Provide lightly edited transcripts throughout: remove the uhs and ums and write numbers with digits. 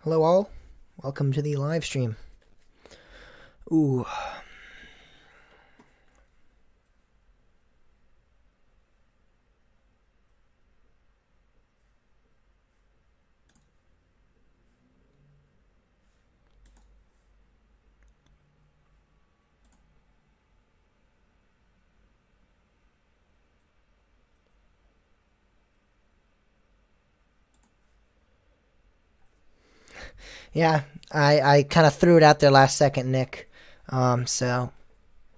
Hello all, welcome to the live stream. Ooh. Yeah, I kind of threw it out there last second, Nick. So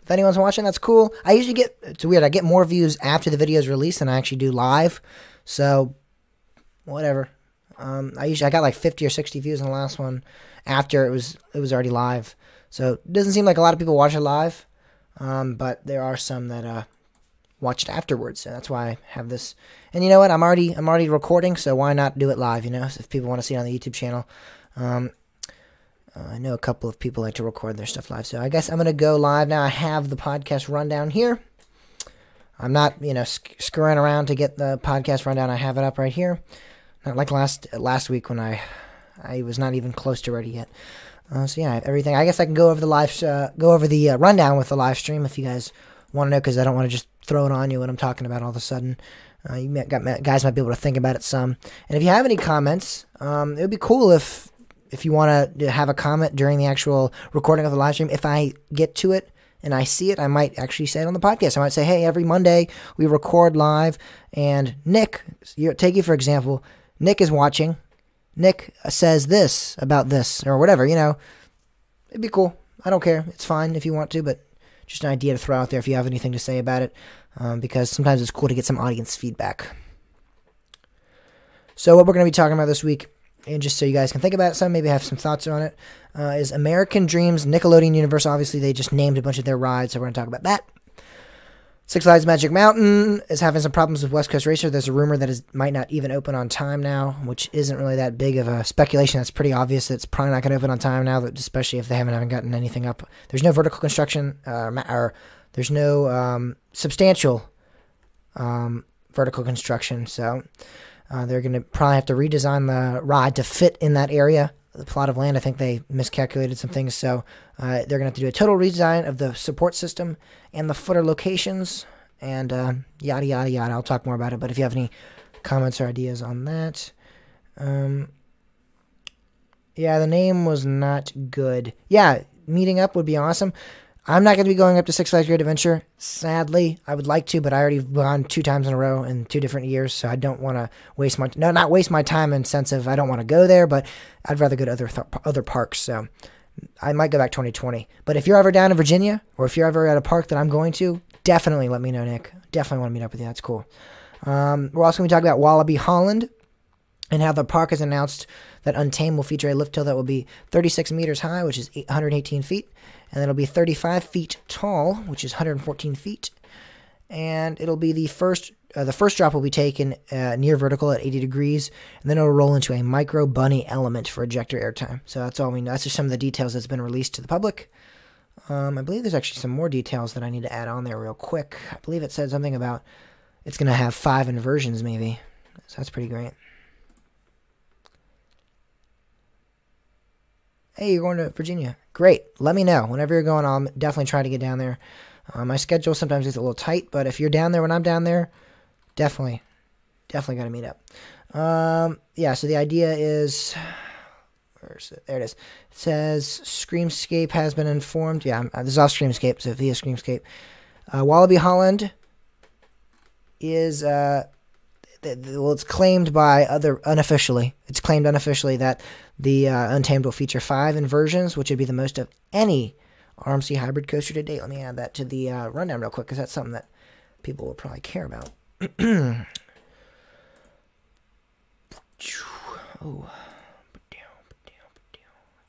if anyone's watching, that's cool. I usually get, it's weird, I get more views after the video is released than I actually do live. So whatever. I got like 50 or 60 views in the last one after it was already live. So it doesn't seem like a lot of people watch it live. But there are some that watched afterwards, so that's why I have this. And you know what? I'm already recording, so why not do it live? You know, if people want to see it on the YouTube channel. I know a couple of people like to record their stuff live, so I guess I'm gonna go live now. I have the podcast rundown here. I'm not, screwing around to get the podcast rundown. I have it up right here. Not like last week when I was not even close to ready yet. So yeah, I have everything. I guess I can go over the rundown with the live stream if you guys want to know, because I don't want to just throw it on you when I'm talking about all of a sudden. Guys might be able to think about it some. And if you have any comments, it would be cool if you want to have a comment during the actual recording of the live stream. If I get to it and I see it, I might actually say it on the podcast. I might say, hey, every Monday we record live, and Nick, take you for example, Nick is watching. Nick says this about this or whatever, It'd be cool. I don't care. It's fine if you want to, but just an idea to throw out there if you have anything to say about it, because sometimes it's cool to get some audience feedback. So what we're going to be talking about this week, and just so you guys can think about it some, maybe have some thoughts on it, is American Dreams Nickelodeon Universe. Obviously, they just named a bunch of their rides, so we're going to talk about that. Six Flags Magic Mountain is having some problems with West Coast Racer. There's a rumor that it might not even open on time now, which isn't really that big of a speculation. That's pretty obvious that it's probably not going to open on time now, especially if they haven't gotten anything up. There's no vertical construction, or there's no substantial vertical construction, so they're going to probably have to redesign the ride to fit in that area. The plot of land, I think they miscalculated some things, so they're going to have to do a total redesign of the support system and the footer locations, and yada, yada, yada. I'll talk more about it, but if you have any comments or ideas on that. Yeah, the name was not good. Yeah, meeting up would be awesome. I'm not going to be going up to Six Flags Great Adventure, sadly. I would like to, but I already gone 2 times in a row in 2 different years, so I don't want to not waste my time in sense of I don't want to go there, but I'd rather go to other parks, so I might go back 2020. But if you're ever down in Virginia, or if you're ever at a park that I'm going to, definitely let me know, Nick. Definitely want to meet up with you. That's cool. We're also going to talk about Wallaby Holland, and how the park has announced that Untamed will feature a lift hill that will be 36 meters high, which is 118 feet, and it'll be 35 feet tall, which is 114 feet, and it'll be the first drop will be taken near vertical at 80 degrees, and then it'll roll into a micro bunny element for ejector airtime. So that's all we know. That's just some of the details that's been released to the public. I believe there's actually some more details that I need to add on there real quick. I believe it said something about it's going to have 5 inversions maybe, so that's pretty great. Hey, you're going to Virginia. Great. Let me know. Whenever you're going, I'll definitely try to get down there. My schedule sometimes is a little tight, but if you're down there when I'm down there, definitely got to meet up. Yeah, so the idea is... Where is it? There it is. It says Screamscape has been informed. Yeah, this is off Screamscape, so via Screamscape. Wallaby Holland is... it's claimed by unofficially that the Untamed will feature 5 inversions, which would be the most of any RMC hybrid coaster to date. Let me add that to the rundown real quick, because that's something that people will probably care about. Oh,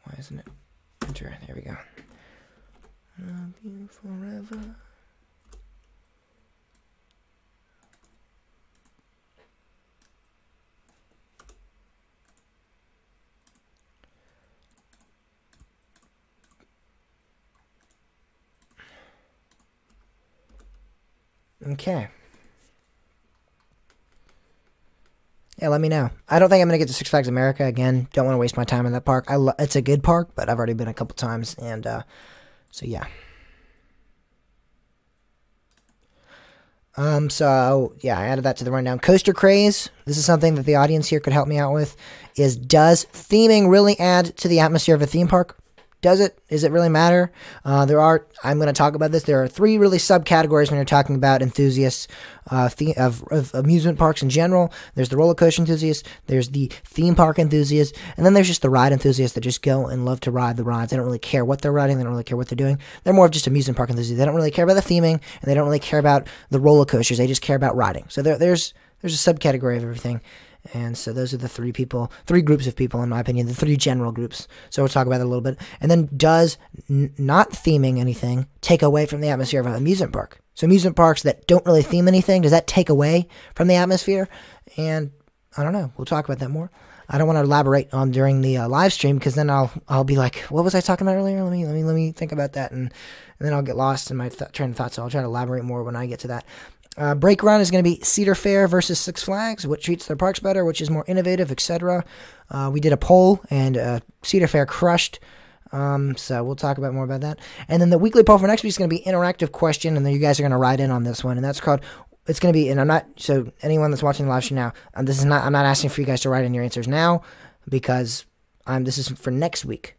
why isn't it? Enter. There we go. Love you forever. Okay. yeah, let me know. I don't think I'm going to get to Six Flags America again. Don't want to waste my time in that park. It's a good park, but I've already been a couple times, and so yeah. So yeah, I added that to the rundown. Coaster craze. This is something that the audience here could help me out with. Does theming really add to the atmosphere of a theme park? Does it? Does it really matter? I'm going to talk about this. There are 3 really subcategories when you're talking about enthusiasts of amusement parks in general. There's the roller coaster enthusiasts, there's the theme park enthusiasts, and then there's just the ride enthusiasts that just go and love to ride the rides. They don't really care what they're riding. They don't really care what they're doing. They're more of just amusement park enthusiasts. They don't really care about the theming, and they don't really care about the roller coasters. They just care about riding. So there's a subcategory of everything. And so those are the 3 groups of people, in my opinion, the 3 general groups. So we'll talk about that a little bit. And then does not theming anything take away from the atmosphere of an amusement park? So amusement parks that don't really theme anything, does that take away from the atmosphere? And I don't know. We'll talk about that more. I don't want to elaborate on during the live stream, because then I'll be like, what was I talking about earlier? Let me think about that, and then I'll get lost in my train of thought. So I'll try to elaborate more when I get to that. Break run is going to be Cedar Fair versus Six Flags. What treats their parks better? Which is more innovative, etc. We did a poll, and Cedar Fair crushed. So we'll talk about more about that. And then the weekly poll for next week is going to be interactive question, and then you guys are going to write in on this one. And that's called. It's going to be, and I'm not. So anyone that's watching the live stream now, I'm not asking for you guys to write in your answers now, because this is for next week's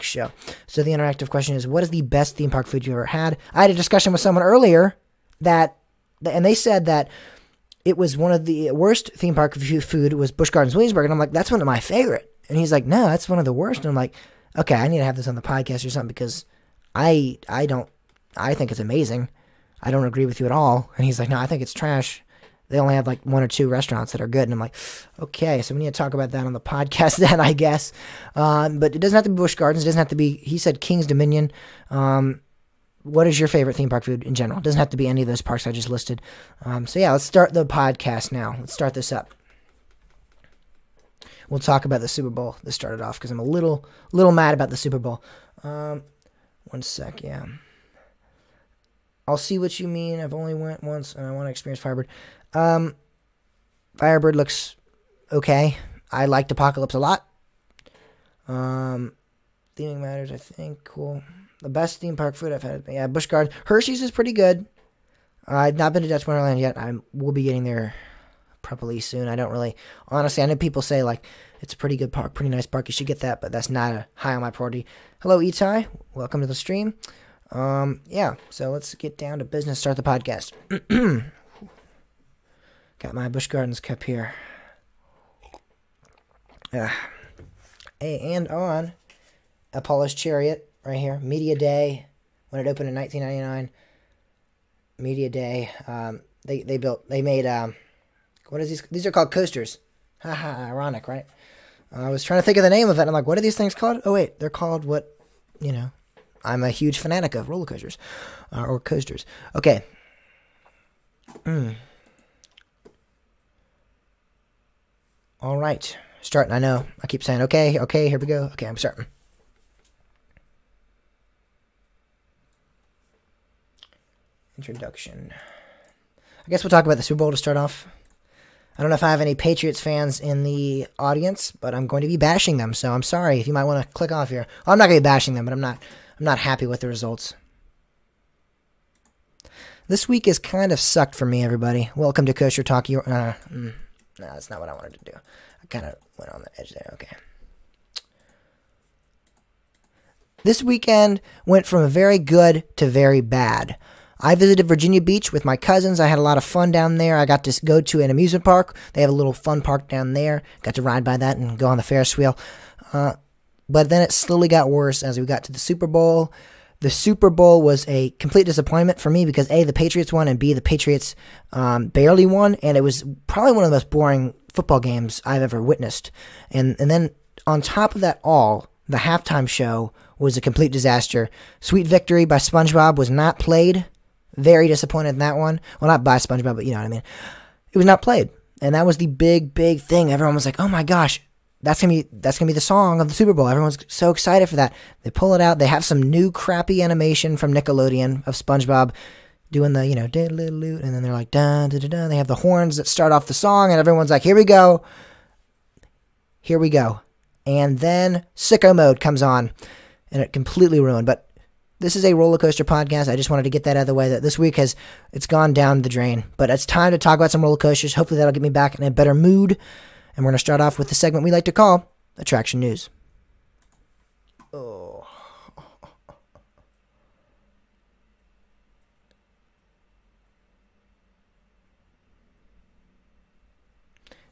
show. So the interactive question is, what is the best theme park food you ever had? I had a discussion with someone earlier and they said that it was one of the worst theme park food was Busch Gardens Williamsburg. And I'm like, that's one of my favorite. And he's like, no, that's one of the worst. And I'm like, okay, I need to have this on the podcast or something, because I think it's amazing. I don't agree with you at all. And he's like, no, I think it's trash. They only have like 1 or 2 restaurants that are good. And I'm like, okay, so we need to talk about that on the podcast then, I guess. But it doesn't have to be Busch Gardens. It doesn't have to be, he said King's Dominion. What is your favorite theme park food in general? It doesn't have to be any of those parks I just listed. So yeah, let's start the podcast now. Let's start this up. We'll talk about the Super Bowl that started off, because I'm a little mad about the Super Bowl. 1 sec, yeah. I'll see what you mean. I've only went once, and I want to experience Firebird. Firebird looks okay. I liked Apocalypse a lot. Theming matters, I think. Cool. The best theme park food I've had. Yeah, Busch Gardens. Hershey's is pretty good. I've not been to Dutch Wonderland yet. We'll be getting there probably soon. I don't really... Honestly, I know people say, like, it's a pretty good park, pretty nice park. You should get that, but that's not high on my priority. Hello, Itai. Welcome to the stream. Yeah, so let's get down to business. Start the podcast. Got my Busch Gardens cup here. Hey, and on Apollo's Chariot. Right here, Media Day, when it opened in 1999. Media Day. They made what is these? These are called coasters. Haha, ironic, right? I was trying to think of the name of it. I'm like, what are these things called? Oh wait, they're called what? I'm a huge fanatic of roller coasters, or coasters. Okay. All right, starting. I know. I keep saying okay. Here we go. Okay, I'm starting. Introduction. I guess we'll talk about the Super Bowl to start off. I don't know if I have any Patriots fans in the audience, but I'm going to be bashing them, so I'm sorry if you might want to click off here. Well, I'm not going to be bashing them, but I'm not happy with the results. This week has kind of sucked for me, everybody. Welcome to Kosher Talk. No, that's not what I wanted to do. I kind of went on the edge there. Okay. This weekend went from very good to very bad. I visited Virginia Beach with my cousins. I had a lot of fun down there. I got to go to an amusement park. They have a little fun park down there. Got to ride by that and go on the Ferris wheel. But then it slowly got worse as we got to the Super Bowl. The Super Bowl was a complete disappointment for me because A, the Patriots won, and B, the Patriots barely won. And it was probably one of the most boring football games I've ever witnessed. And then on top of that all, the halftime show was a complete disaster. Sweet Victory by SpongeBob was not played. Very disappointed in that one. Well, not by SpongeBob, but you know what I mean. It was not played, and that was the big thing. Everyone was like, "Oh my gosh, that's gonna be the song of the Super Bowl." Everyone's so excited for that. They pull it out. They have some new crappy animation from Nickelodeon of SpongeBob doing the, and then they're like, dun, dun, dun, dun. They have the horns that start off the song, and everyone's like, here we go. Here we go. And then sicko mode comes on, and it completely ruined. But this is a roller coaster podcast. I just wanted to get that out of the way, that this week it's gone down the drain. But it's time to talk about some roller coasters. Hopefully that'll get me back in a better mood. And we're going to start off with the segment we like to call Attraction News. Oh.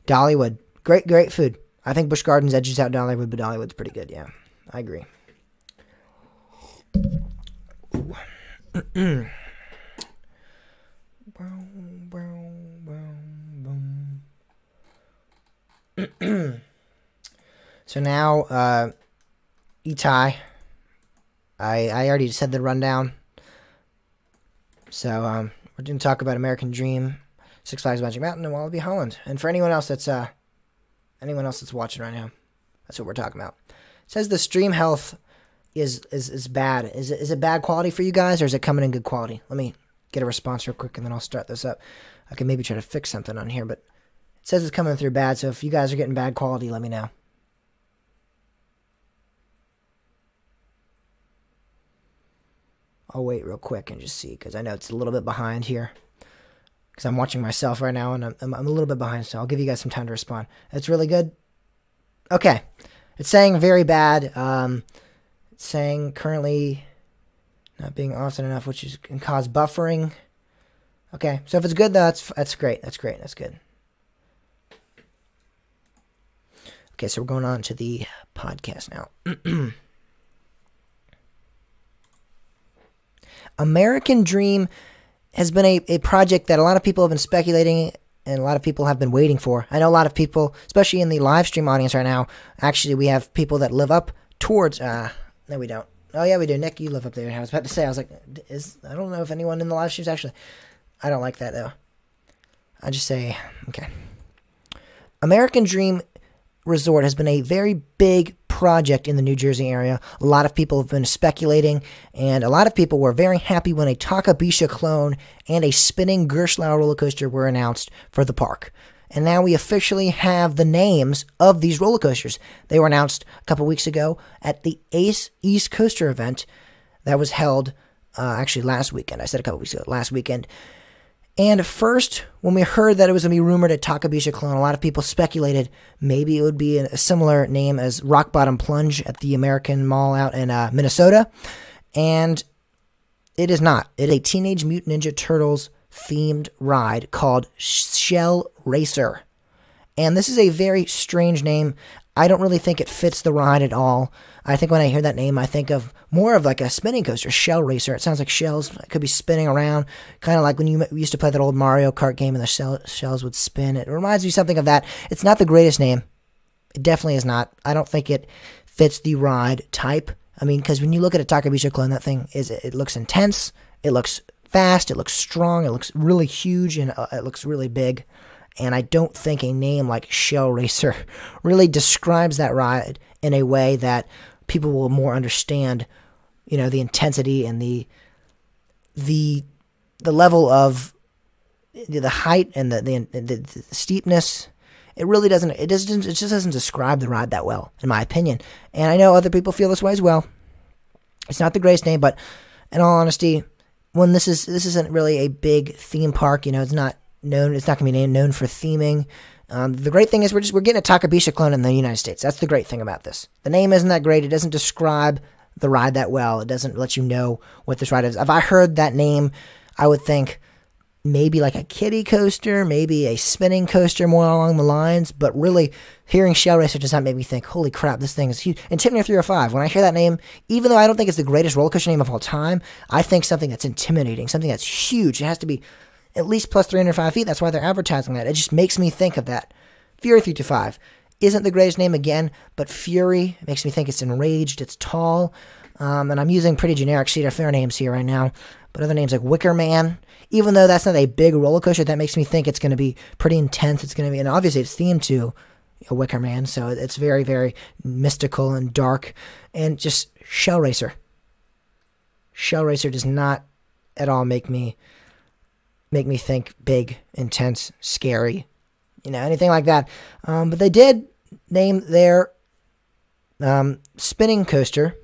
Dollywood. Great food. I think Busch Gardens edges out Dollywood, but Dollywood's pretty good. Yeah, I agree. So now, Itai, I already said the rundown. So we're going to talk about American Dream, Six Flags Magic Mountain, and Walibi Holland. And for anyone else that's watching right now, that's what we're talking about. It says the stream health is bad. Is it bad quality for you guys, or is it coming in good quality? Let me get a response real quick, and then I'll start this up. I can maybe try to fix something on here, but it says it's coming through bad. So if you guys are getting bad quality, let me know. I'll wait real quick and just see, because I know it's a little bit behind here. Because I'm watching myself right now, and I'm a little bit behind, so I'll give you guys some time to respond. It's really good. Okay. It's saying very bad. It's saying currently not being often enough, which can cause buffering. Okay. So if it's good, though, that's great. That's great. That's good. Okay, so we're going on to the podcast now. American Dream has been a project that a lot of people have been speculating and a lot of people have been waiting for. I know a lot of people, especially in the live stream audience right now, actually we have people that live up towards, no we don't. Oh yeah, we do. Nick, you live up there. I was about to say, I was like, I don't know if anyone in the live streams actually, I don't like that though. I just say, okay. American Dream Resort has been a very big project in the New Jersey area. A lot of people have been speculating, and a lot of people were very happy when a Takabisha clone and a spinning Gerstlauer roller coaster were announced for the park. And now we officially have the names of these roller coasters. They were announced a couple weeks ago at the Ace East Coaster event that was held actually last weekend. I said a couple weeks ago, last weekend. And first, when we heard that it was going to be rumored at Takabisha clone, a lot of people speculated maybe it would be a similar name as Rock Bottom Plunge at the American Mall out in Minnesota. And it is not. It is a Teenage Mutant Ninja Turtles themed ride called Shell Racer. And this is a very strange name. I don't really think it fits the ride at all. I think when I hear that name, I think of more of like a spinning coaster, Shell Racer. It sounds like shells could be spinning around, kind of like when you used to play that old Mario Kart game and the shells would spin. It reminds me something of that. It's not the greatest name. It definitely is not. I don't think it fits the ride type. I mean, because when you look at a Takabisha clone, that thing it looks intense, it looks fast, it looks strong, it looks really huge, and it looks really big. And I don't think a name like Shell Racer really describes that ride in a way that people will more understand, the intensity and the level of the height and the steepness. It really doesn't. It just doesn't describe the ride that well, in my opinion. And I know other people feel this way as well. It's not the greatest name, but in all honesty, when this isn't really a big theme park, it's not known. It's not going to be known for theming. The great thing is we're getting a Takabisha clone in the United States. That's the great thing about this. The name isn't that great. It doesn't describe the ride that well. It doesn't let you know what this ride is. If I heard that name, I would think maybe like a kiddie coaster, maybe a spinning coaster, more along the lines. But really, hearing Shell Racer does not make me think, holy crap, this thing is huge. And Intimidator 305, when I hear that name, even though I don't think it's the greatest roller coaster name of all time, I think something that's intimidating, something that's huge. It has to be at least plus 305 feet. That's why they're advertising that. It just makes me think of that. Fury 325 isn't the greatest name again, but Fury makes me think it's enraged, it's tall, and I'm using pretty generic Cedar Fair names here right now, but other names like Wicker Man, even though that's not a big roller coaster, that makes me think it's going to be pretty intense. It's going to be, and obviously it's themed to a Wicker Man, so it's very, very mystical and dark, and just Shell Racer. Shell Racer does not at all make me make me think big, intense, scary, anything like that. But they did name their spinning coaster.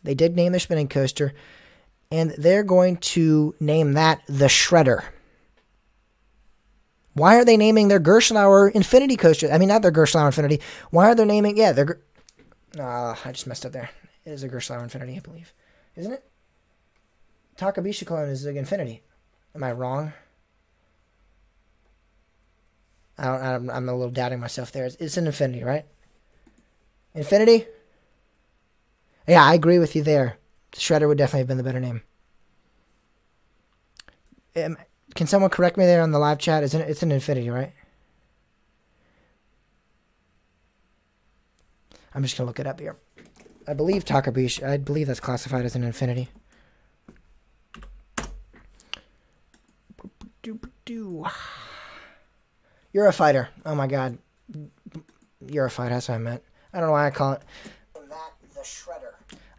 They did name their spinning coaster, and they're going to name that the Shredder. Why are they naming their Gerstlauer Infinity coaster? I mean, not their Gerstlauer Infinity. Why are they naming? Yeah, they're. I just messed up there. It is a Gerstlauer Infinity, I believe, isn't it? Takabisha clone is the Infinity. Am I wrong? I'm a little doubting myself there. It's an Infinity, right? Infinity? Yeah, I agree with you there. Shredder would definitely have been the better name. Can someone correct me there on the live chat? It's an Infinity, right? I'm just going to look it up here. I believe Takabisha, I believe that's classified as an Infinity. Eurofighter. Oh my god. Eurofighter, that's what I meant. I don't know why I call it that the Shredder.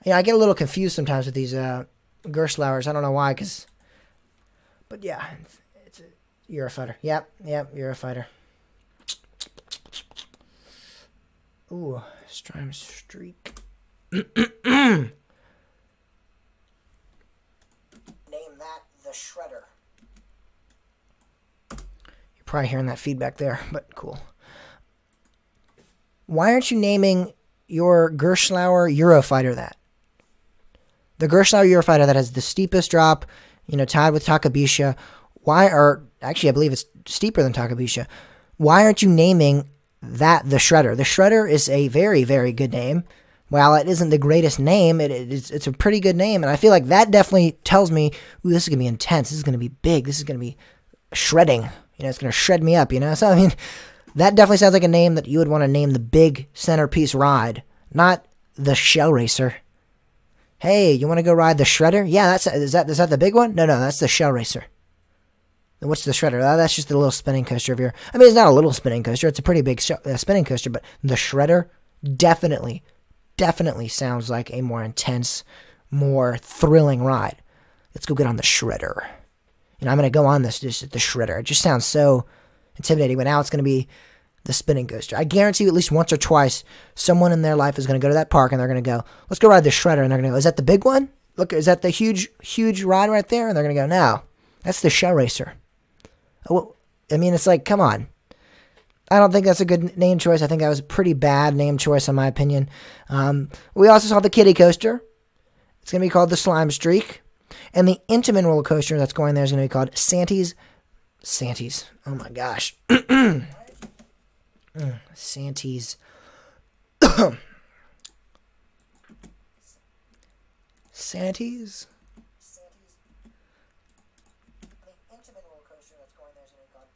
Yeah, I get a little confused sometimes with these Gerstlauers. I don't know why, but yeah, it's a Eurofighter. Yep, Eurofighter. Ooh, Strime Streak. Name that the Shredder. You're probably hearing that feedback there, but cool. Why aren't you naming your Gerstlauer Eurofighter that? The Gerstlauer Eurofighter that has the steepest drop, tied with Takabisha. Actually, I believe it's steeper than Takabisha. Why aren't you naming that the Shredder? The Shredder is a very, very good name. While it isn't the greatest name, it's a pretty good name. And I feel like that definitely tells me, ooh, this is going to be intense. This is going to be big. This is going to be shredding. It's going to shred me up, So, I mean, that definitely sounds like a name that you would want to name the big centerpiece ride, not the Shell Racer. Hey, you want to go ride the Shredder? Yeah, is that the big one? No, that's the Shell Racer. Then what's the Shredder? That's just a little spinning coaster of your. I mean, it's not a little spinning coaster. It's a pretty big spinning coaster, but the Shredder definitely sounds like a more intense, more thrilling ride. Let's go get on the Shredder. I'm going to go on the Shredder. It just sounds so intimidating, but now it's going to be the spinning coaster. I guarantee you at least once or twice, someone in their life is going to go to that park and they're going to go, let's go ride the Shredder. And they're going to go, is that the big one? Look, is that the huge ride right there? And they're going to go, no, that's the Shell Racer. Well, I mean, it's like, come on. I don't think that's a good name choice. I think that was a pretty bad name choice, in my opinion. We also saw the kiddie coaster. It's going to be called the Slime Streak. And the Intamin roller coaster that's going there is going to be called Santy's. Oh, my gosh. Santy's. Santy's? The Intamin roller coaster that's going there is going to be called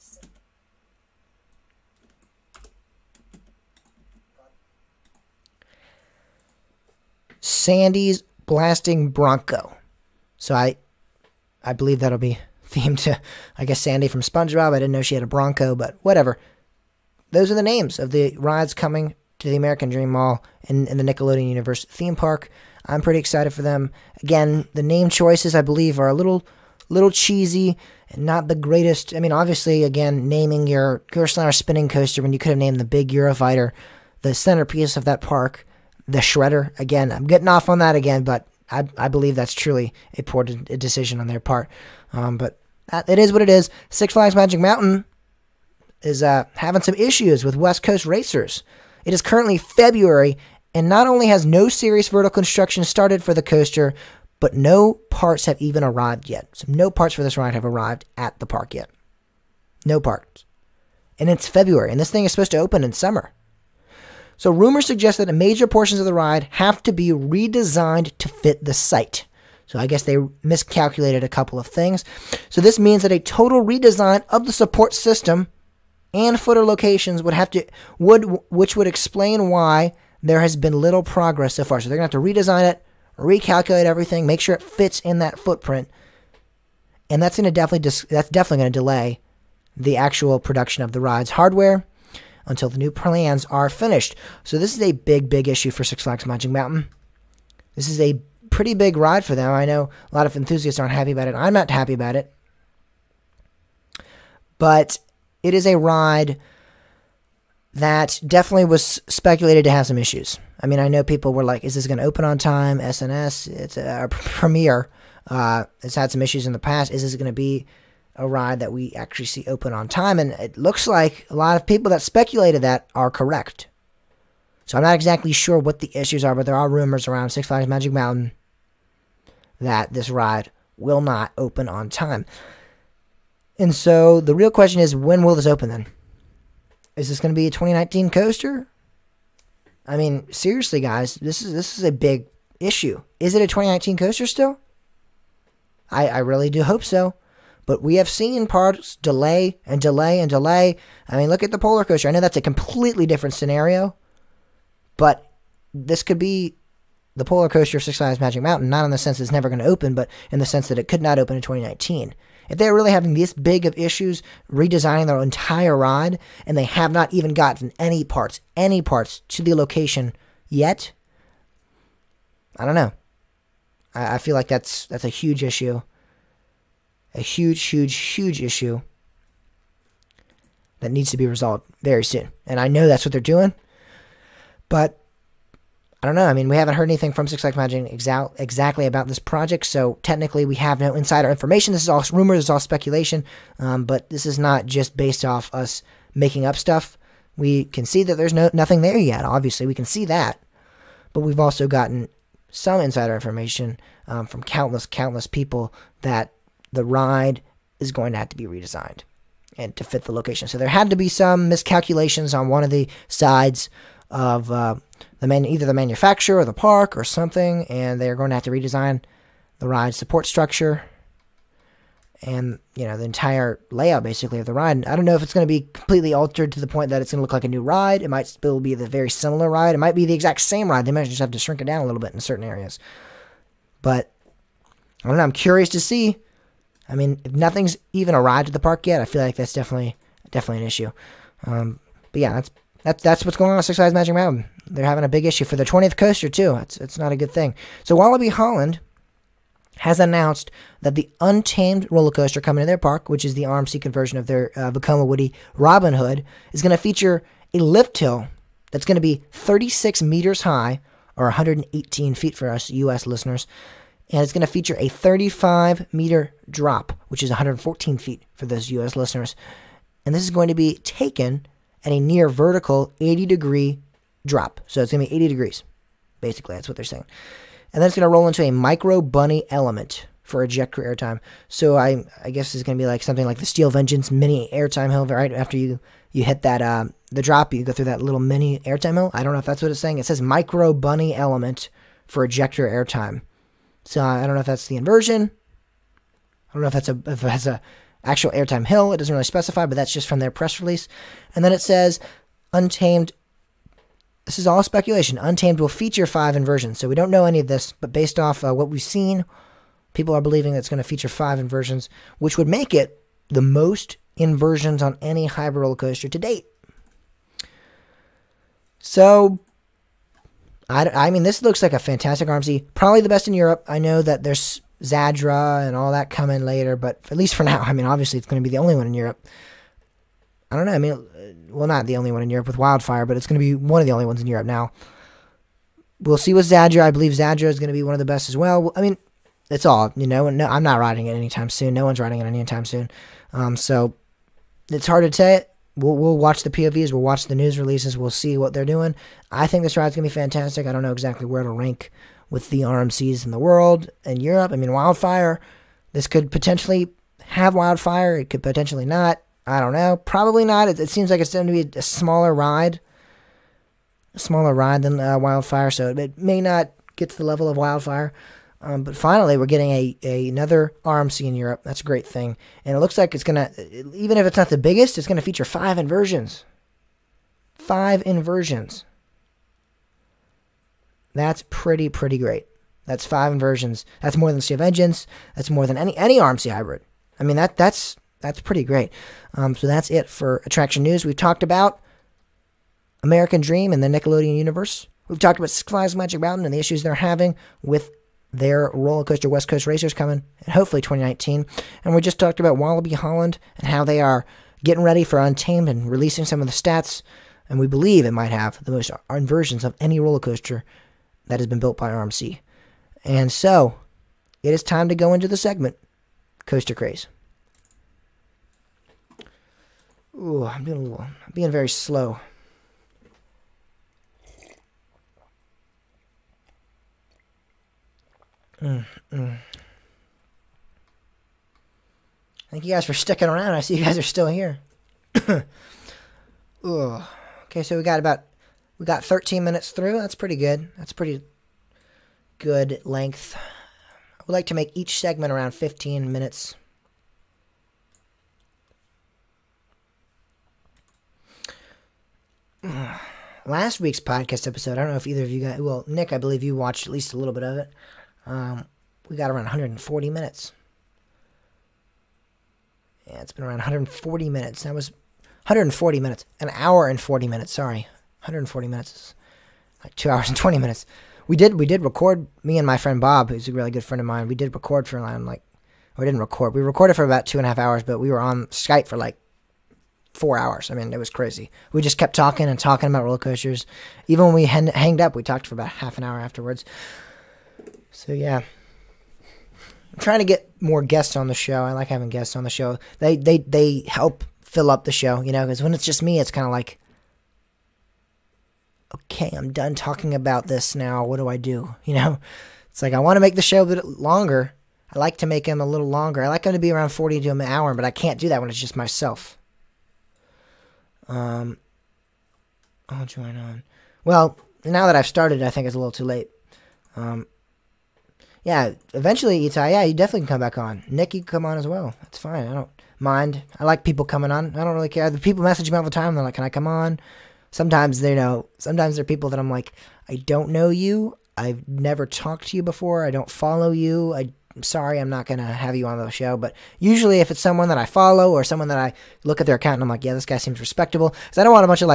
Sandy's Blasting Bronco. So I believe that'll be themed to, I guess, Sandy from SpongeBob. I didn't know she had a Bronco, but whatever. Those are the names of the rides coming to the American Dream Mall in the Nickelodeon Universe theme park. I'm pretty excited for them. Again, the name choices, I believe, are a little cheesy and not the greatest. I mean, obviously, again, naming your Gerstlauer spinning coaster when you could have named the big Eurofighter, the centerpiece of that park, the Shredder. Again, I'm getting off on that again, but I believe that's truly a poor decision on their part. But it is what it is. Six Flags Magic Mountain is having some issues with West Coast racers. It is currently February, and not only has no serious vertical construction started for the coaster, but no parts have even arrived yet. So no parts for this ride have arrived at the park yet. No parts. And it's February, and this thing is supposed to open in summer. So rumors suggest that major portions of the ride have to be redesigned to fit the site. So I guess they miscalculated a couple of things. So this means that a total redesign of the support system and footer locations which would explain why there has been little progress so far. So they're going to have to redesign it, recalculate everything, make sure it fits in that footprint. And that's definitely going to delay the actual production of the ride's hardware until the new plans are finished. So this is a big issue for Six Flags Magic Mountain. This is a pretty big ride for them. I know a lot of enthusiasts aren't happy about it. I'm not happy about it. but it is a ride that definitely was speculated to have some issues. I mean, I know people were like, is this going to open on time? SNS, it's a premiere. It's had some issues in the past. Is this going to be a ride that we actually see open on time? And it looks like a lot of people that speculated that are correct. So I'm not exactly sure what the issues are, but there are rumors around Six Flags Magic Mountain that this ride will not open on time. And so the real question is, when will this open then? Is this going to be a 2019 coaster? I mean, seriously, guys, this is a big issue. Is it a 2019 coaster still? I really do hope so. But we have seen parts delay and delay and delay. I mean, look at the Polar Coaster. I know that's a completely different scenario, but this could be the Polar Coaster of Six Flags Magic Mountain, not in the sense it's never going to open, but in the sense that it could not open in 2019. If they're really having this big of issues redesigning their entire ride, and they have not even gotten any parts to the location yet, I don't know. I feel like that's a huge issue. A huge issue that needs to be resolved very soon. And I know that's what they're doing, but I don't know. I mean, we haven't heard anything from Six Flags Magic exactly about this project, so technically we have no insider information. This is all rumors, this is all speculation, but this is not just based off us making up stuff. We can see that there's nothing there yet, obviously. We can see that. But we've also gotten some insider information from countless people that the ride is going to have to be redesigned and to fit the location. So there had to be some miscalculations on one of the sides of either the manufacturer or the park or something, and they're going to have to redesign the ride support structure and, you know, the entire layout basically of the ride. And I don't know if it's going to be completely altered to the point that it's going to look like a new ride. It might still be the very similar ride. It might be the exact same ride. They might just have to shrink it down a little bit in certain areas. But I don't know. I'm curious to see. I mean, if nothing's even arrived at the park yet, I feel like that's definitely an issue. But yeah, that's what's going on with Six Flags Magic Mountain. They're having a big issue for their 20th coaster too. It's not a good thing. So Walibi Holland has announced that the Untamed roller coaster coming to their park, which is the RMC conversion of their Vekoma Woody Robin Hood, is going to feature a lift hill that's going to be 36 meters high, or 118 feet for us U.S. listeners. And it's going to feature a 35-meter drop, which is 114 feet for those U.S. listeners. And this is going to be taken at a near vertical 80-degree drop. So it's going to be 80 degrees. Basically, that's what they're saying. And then it's going to roll into a micro bunny element for eject crew airtime. So I guess it's going to be like something like the Steel Vengeance mini airtime hill, right? After you hit that the drop, you go through that little mini airtime hill. I don't know if that's what it's saying. It says micro bunny element for ejector airtime. So I don't know if that's the inversion. I don't know if it has a actual airtime hill. It doesn't really specify, but that's just from their press release. And then it says Untamed. This is all speculation. Untamed will feature 5 inversions. So we don't know any of this, but based off what we've seen, people are believing that it's going to feature 5 inversions, which would make it the most inversions on any hybrid roller coaster to date. So I mean, this looks like a fantastic RMC. Probably the best in Europe. I know that there's Zadra and all that coming later, but at least for now, I mean, obviously it's going to be the only one in Europe. I don't know. I mean, well, not the only one in Europe with Wildfire, but it's going to be one of the only ones in Europe now. We'll see with Zadra. I believe Zadra is going to be one of the best as well. I mean, it's all, you know. No, I'm not riding it anytime soon. No one's riding it anytime soon. So it's hard to say it. We'll watch the POVs. We'll watch the news releases. We'll see what they're doing. I think this ride's going to be fantastic. I don't know exactly where it'll rank with the RMCs in the world and Europe. I mean, Wildfire, this could potentially have Wildfire. It could potentially not. I don't know. Probably not. It seems like it's going to be a smaller ride. A smaller ride than Wildfire, so it may not get to the level of Wildfire. But finally, we're getting another RMC in Europe. That's a great thing. And it looks like it's going to, even if it's not the biggest, it's going to feature 5 inversions. 5 inversions. That's pretty great. That's 5 inversions. That's more than Steel Vengeance. That's more than any RMC hybrid. I mean, that's pretty great. So that's it for attraction news. We've talked about American Dream and the Nickelodeon universe. We've talked about Six Flags Magic Mountain and the issues they're having with their roller coaster West Coast Racers coming, and hopefully 2019. And we just talked about Walibi Holland and how they are getting ready for Untamed and releasing some of the stats, and we believe it might have the most inversions of any roller coaster that has been built by RMC. And so, it is time to go into the segment, Coaster Craze. Ooh, I'm being very slow. Thank you guys for sticking around. I see you guys are still here. Ooh. Okay, so we got 13 minutes through. That's pretty good. That's pretty good length. I would like to make each segment around 15 minutes. Last week's podcast episode, I don't know if either of you guys, well, Nick, I believe you watched at least a little bit of it. We got around 140 minutes. Yeah, it's been around 140 minutes. That was 140 minutes. An hour and 40 minutes, sorry. 140 minutes is like 2 hours and 20 minutes. We did record, me and my friend Bob, who's a really good friend of mine, we did record for we didn't record. We recorded for about 2.5 hours, but we were on Skype for like 4 hours. I mean, it was crazy. We just kept talking and talking about roller coasters. Even when we hanged up, we talked for about half an hour afterwards. So, yeah. I'm trying to get more guests on the show. I like having guests on the show. They help fill up the show, because when it's just me, it's kind of like, okay, I'm done talking about this now. What do I do? It's like I want to make the show a bit longer. I like to make them a little longer. I like them to be around 40 to an hour, but I can't do that when it's just myself. I'll join on. Well, now that I've started, I think it's a little too late. Yeah, eventually, Itai, yeah, you definitely can come back on. Nick, you can come on as well. That's fine. I don't mind. I like people coming on. I don't really care. The people message me all the time. They're like, can I come on? Sometimes sometimes they're people that I'm like, I don't know you. I've never talked to you before. I don't follow you. I'm sorry, I'm not going to have you on the show. But usually if it's someone that I follow or someone that I look at their account and I'm like, yeah, this guy seems respectable. Because I don't want a bunch of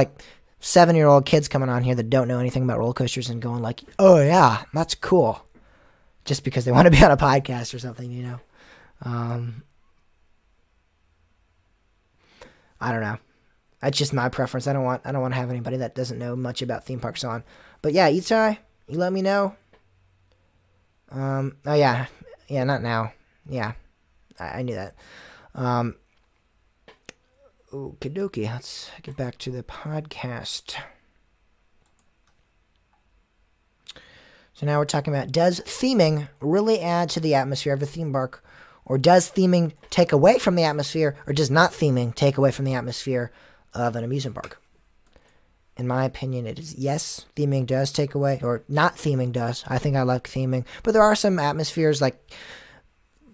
7-year-old kids coming on here that don't know anything about roller coasters and going like, oh yeah, that's cool. Just because they want to be on a podcast or something, I don't know. That's just my preference. I don't want to have anybody that doesn't know much about theme parks on. But yeah, Itai, you let me know. Oh yeah. Yeah, not now. Yeah. I knew that. Okie dokie. Let's get back to the podcast. So now we're talking about, does theming really add to the atmosphere of a theme park? Or does theming take away from the atmosphere? Or does not theming take away from the atmosphere of an amusement park? In my opinion, it is yes, theming does take away, or not theming does. I think I like theming. But there are some atmospheres like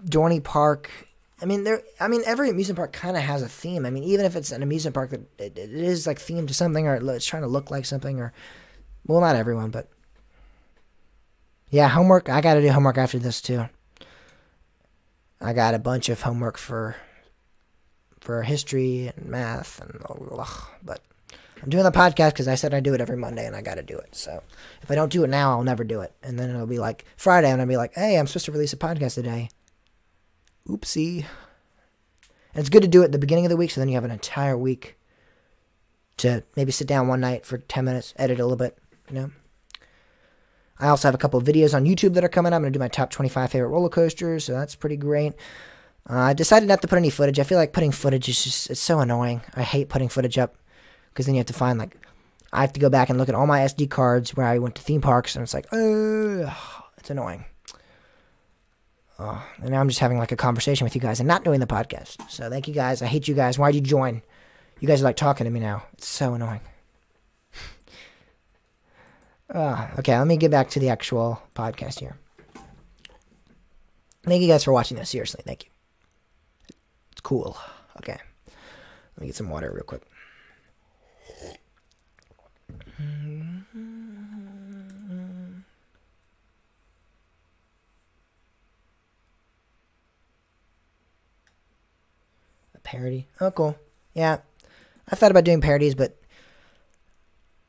Dorney Park. Every amusement park kind of has a theme. Even if it's an amusement park that it is like themed to something, or it's trying to look like something, or, well, not everyone, but yeah, homework. I got to do homework after this too. I got a bunch of homework for history and math, but I'm doing the podcast because I said I do it every Monday, and I got to do it. So if I don't do it now, I'll never do it. And then it'll be like Friday, and I'll be like, hey, I'm supposed to release a podcast today. Oopsie. And it's good to do it at the beginning of the week, so then you have an entire week to maybe sit down one night for 10 minutes, edit a little bit, I also have a couple of videos on YouTube that are coming up. I'm going to do my top 25 favorite roller coasters, so that's pretty great. I decided not to put any footage. I feel like putting footage is just, it's so annoying. I hate putting footage up because then you have to find, I have to go back and look at all my SD cards where I went to theme parks, and it's like, it's annoying. And now I'm just having a conversation with you guys and not doing the podcast. So thank you guys. I hate you guys. Why'd you join? You guys are talking to me now. It's so annoying. Okay, let me get back to the actual podcast here. Thank you guys for watching this. Seriously, thank you. It's cool. Okay. Let me get some water real quick. A parody? Oh, cool. Yeah. I thought about doing parodies, but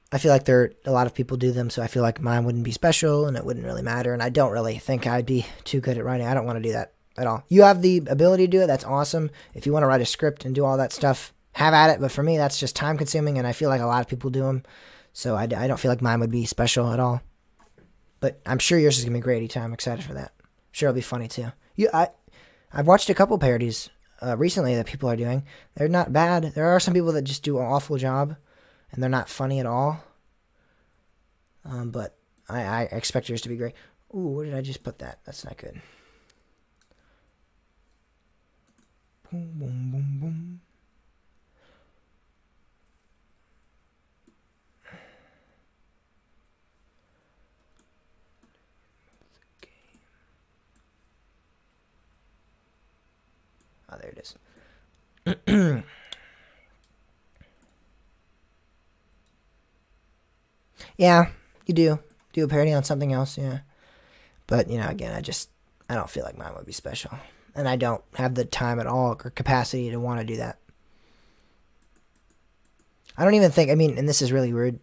I feel like a lot of people do them, so I feel like mine wouldn't be special, and it wouldn't really matter, and I don't really think I'd be too good at writing. I don't want to do that at all. You have the ability to do it. That's awesome. If you want to write a script and do all that stuff, have at it. But for me, that's just time consuming, and I feel like a lot of people do them. So I don't feel like mine would be special at all. But I'm sure yours is going to be great, Ita. I'm excited for that. Sure, it'll be funny too. I've watched a couple parodies recently that people are doing. They're not bad. There are some people that just do an awful job, and they're not funny at all. But I expect yours to be great. Ooh, where did I just put that? That's not good. Boom, boom, boom, boom. Oh, there it is. Yeah, you do. Do a parody on something else, yeah. But, again, I don't feel like mine would be special. And I don't have the time at all or capacity to want to do that. I don't even think, and this is really rude,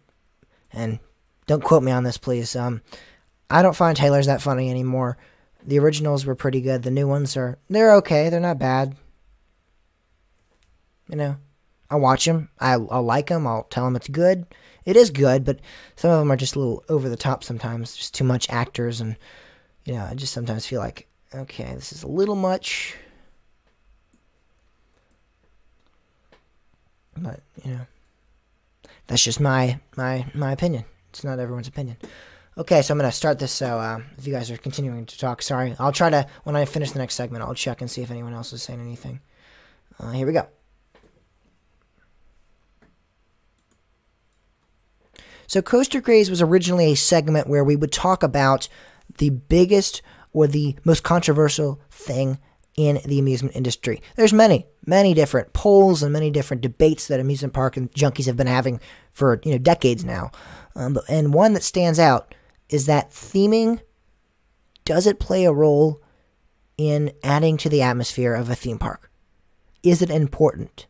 and don't quote me on this, please. I don't find Taylor's that funny anymore. The originals were pretty good. The new ones they're okay. They're not bad. I'll watch them. I'll like them. I'll tell them it's good. It is good, but some of them are just a little over the top sometimes. Just too much actors, and, I just sometimes feel like, okay, this is a little much. But, that's just my opinion. It's not everyone's opinion. Okay, so I'm going to start this, so if you guys are continuing to talk, sorry. I'll try to, when I finish the next segment, I'll check and see if anyone else is saying anything. Here we go. So Coaster Craze was originally a segment where we would talk about the biggest or the most controversial thing in the amusement industry. There's many different polls and many different debates that amusement park and junkies have been having for decades now. And one that stands out is that theming, does it play a role in adding to the atmosphere of a theme park? Is it important?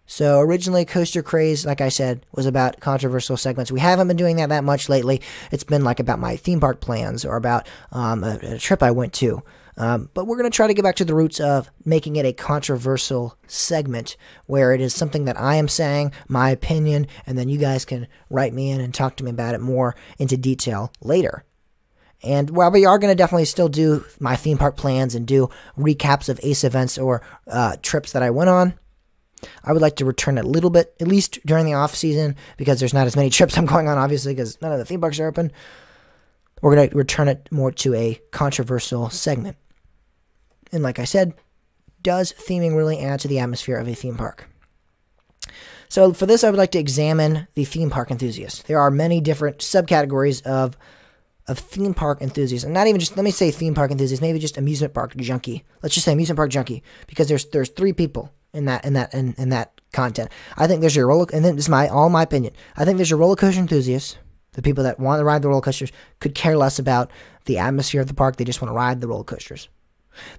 So originally Coaster Craze, like I said, was about controversial segments. We haven't been doing that much lately. It's been like about my theme park plans or about a trip I went to. But we're going to try to get back to the roots of making it a controversial segment where it is something that I am saying, my opinion, and then you guys can write me in and talk to me about it more into detail later. And while we are going to definitely still do my theme park plans and do recaps of ACE events or trips that I went on, I would like to return a little bit, at least during the off season, because there's not as many trips I'm going on, obviously, because none of the theme parks are open. We're going to return it more to a controversial segment. And like I said, does theming really add to the atmosphere of a theme park? So for this, I would like to examine the theme park enthusiast. There are many different subcategories of theme park enthusiasts, and not even just, let me say theme park enthusiast, maybe just amusement park junkie. Let's just say amusement park junkie, because there's three people in that content. I think there's your and then this is all my opinion. I think there's your roller coaster enthusiasts, the people that want to ride the roller coasters, could care less about the atmosphere of the park. They just want to ride the roller coasters.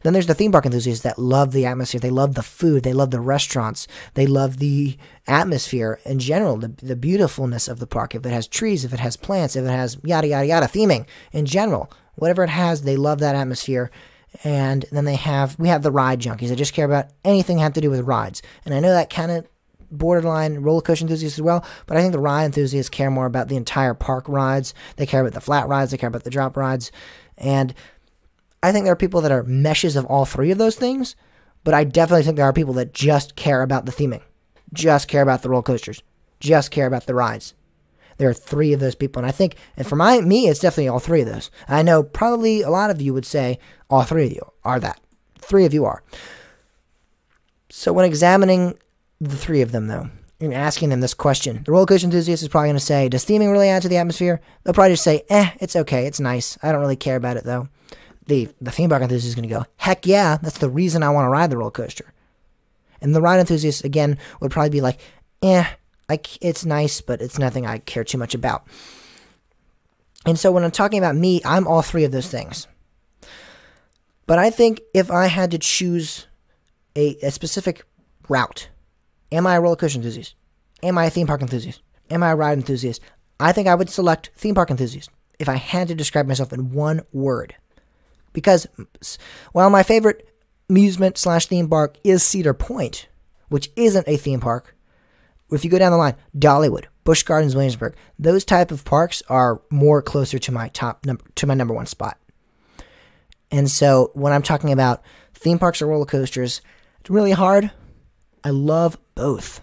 Then there's the theme park enthusiasts that love the atmosphere. They love the food. They love the restaurants. They love the atmosphere in general, the beautifulness of the park. If it has trees, if it has plants, if it has yada, yada, yada, theming in general, whatever it has, they love that atmosphere. And then we have the ride junkies. They just care about anything that have to do with rides. And I know that kind of borderline roller coaster enthusiasts as well, but I think the ride enthusiasts care more about the entire park rides. They care about the flat rides. They care about the drop rides. And I think there are people that are meshes of all three of those things, but I definitely think there are people that just care about the theming, just care about the roller coasters, just care about the rides. There are three of those people, and I think, and for me, it's definitely all three of those. I know probably a lot of you would say all three of you are that. Three of you are. So when examining the three of them, though, and asking them this question, the roller coaster enthusiast is probably going to say, does theming really add to the atmosphere? They'll probably just say, it's okay, it's nice. I don't really care about it, though. The theme park enthusiast is going to go, heck yeah, that's the reason I want to ride the roller coaster. And the ride enthusiast, again, would probably be like, it's nice, but it's nothing I care too much about. And so when I'm talking about me, I'm all three of those things. But I think if I had to choose a specific route, am I a roller coaster enthusiast? Am I a theme park enthusiast? Am I a ride enthusiast? I think I would select theme park enthusiast if I had to describe myself in one word. Because, while my favorite amusement/theme park is Cedar Point, which isn't a theme park. If you go down the line, Dollywood, Busch Gardens, Williamsburg, those type of parks are more closer to my number one spot. And so when I'm talking about theme parks or roller coasters, it's really hard. I love both.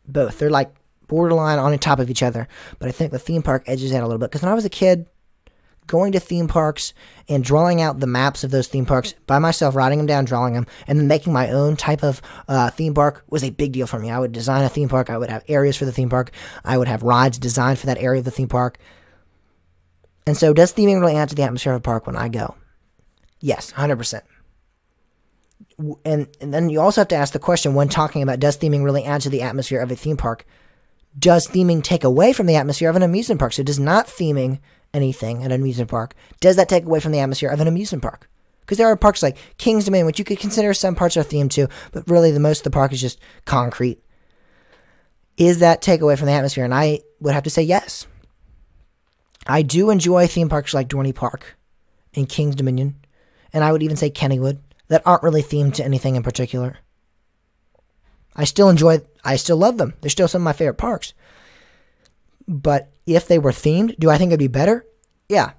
Both. They're like borderline on top of each other. But I think the theme park edges out a little bit. Because when I was a kid, going to theme parks and drawing out the maps of those theme parks by myself, writing them down, drawing them, and then making my own type of theme park was a big deal for me. I would design a theme park. I would have areas for the theme park. I would have rides designed for that area of the theme park. And so does theming really add to the atmosphere of a park when I go? Yes, 100%. And then you also have to ask the question when talking about does theming really add to the atmosphere of a theme park? Does theming take away from the atmosphere of an amusement park? So does not theming anything at an amusement park, does that take away from the atmosphere of an amusement park? Because there are parks like Kings Dominion, which you could consider some parts are themed too, but really the most of the park is just concrete. Is that take away from the atmosphere? And I would have to say yes. I do enjoy theme parks like Dorney Park and Kings Dominion, and I would even say Kennywood, that aren't really themed to anything in particular. I still love them. They're still some of my favorite parks. But if they were themed, do I think it'd be better? Yeah.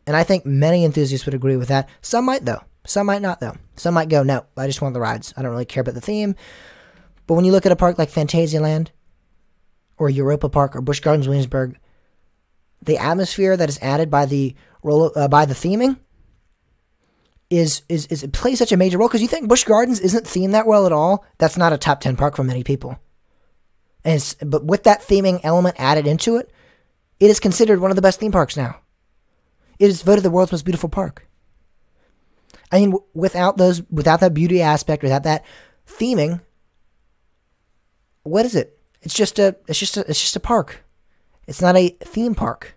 And I think many enthusiasts would agree with that. Some might, though. Some might not, though. Some might go, no, I just want the rides. I don't really care about the theme. But when you look at a park like Fantasyland or Europa Park or Busch Gardens Williamsburg, the atmosphere that is added by the theming it plays such a major role. Because you think Busch Gardens isn't themed that well at all. That's not a top 10 park for many people. But with that theming element added into it, it is considered one of the best theme parks now. It is voted the world's most beautiful park. I mean, without that beauty aspect, without that theming, what is it? It's just a park. It's not a theme park.